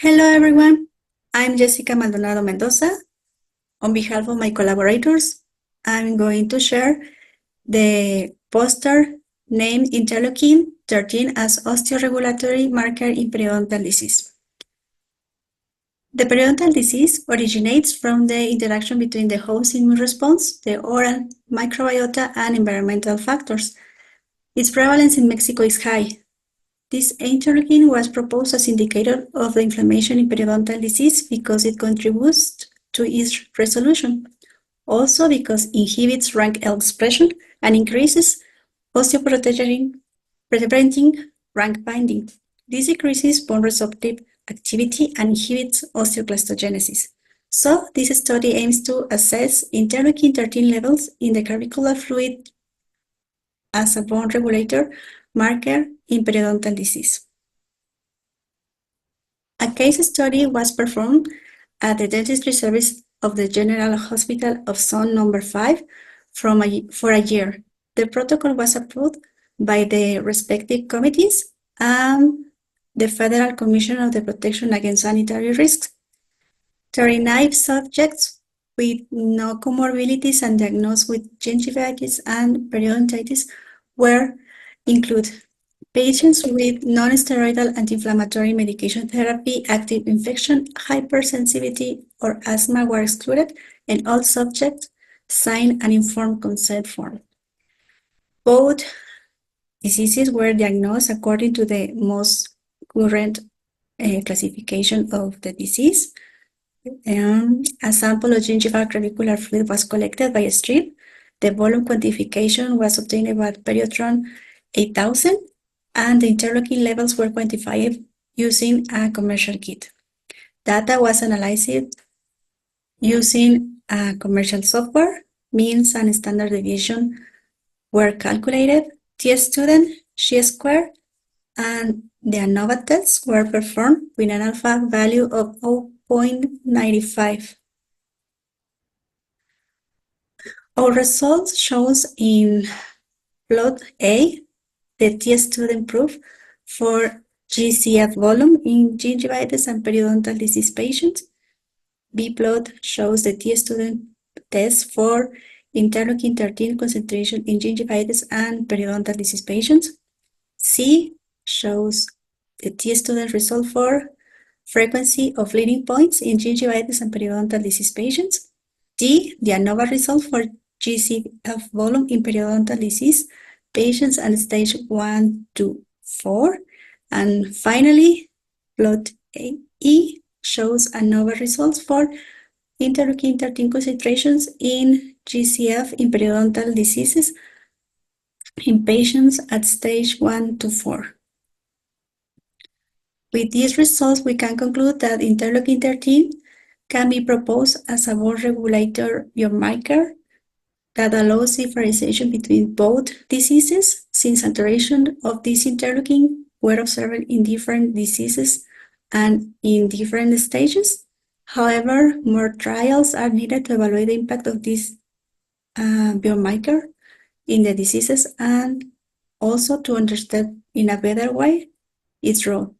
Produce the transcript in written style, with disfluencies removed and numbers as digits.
Hello everyone, I'm Jessica Maldonado-Mendoza. On behalf of my collaborators, I'm going to share the poster named Interleukin 13 as Osteoregulatory Marker in Periodontal Disease. The periodontal disease originates from the interaction between the host immune response, the oral microbiota, and environmental factors. Its prevalence in Mexico is high. This interleukin was proposed as indicator of the inflammation in periodontal disease because it contributes to its resolution. Also because it inhibits rank L expression and increases osteoprotecting preventing rank binding. This decreases bone resorptive activity and inhibits osteoclastogenesis. So this study aims to assess interleukin 13 levels in the clavicular fluid as a bone regulator marker in periodontal disease. A case study was performed at the Dentistry service of the General Hospital of Zone Number 5 for a year. The protocol was approved by the respective committees and the Federal Commission of the Protection Against Sanitary Risks. 39 subjects with no comorbidities and diagnosed with gingivitis and periodontitis were included. Patients with non-steroidal anti-inflammatory medication therapy, active infection, hypersensitivity, or asthma were excluded, and all subjects signed an informed consent form. Both diseases were diagnosed according to the most current classification of the disease. A sample of gingival clavicular fluid was collected by a strip. The volume quantification was obtained by Periodron 8000, and the interleukin levels were quantified using a commercial kit. Data was analyzed using a commercial software. Means and standard deviation were calculated. T-student, chi-square, and the ANOVA tests were performed with an alpha value of 0.95. Our results shows in plot A the T-student proof for GCF volume in gingivitis and periodontal disease patients. B plot shows the T-student test for interleukin 13 concentration in gingivitis and periodontal disease patients. C shows the T-student result for frequency of leading points in gingivitis and periodontal disease patients. D, the ANOVA result for GCF volume in periodontal disease patients and stage 1 to 4. And finally, plot E shows ANOVA results for interleukin 13 concentrations in GCF in periodontal diseases in patients at stage 1 to 4. With these results, we can conclude that interleukin 13 can be proposed as a bone regulator biomarker that allows differentiation between both diseases, since saturation of this interleukin were observed in different diseases and in different stages. However, more trials are needed to evaluate the impact of this biomarker in the diseases and also to understand in a better way its role.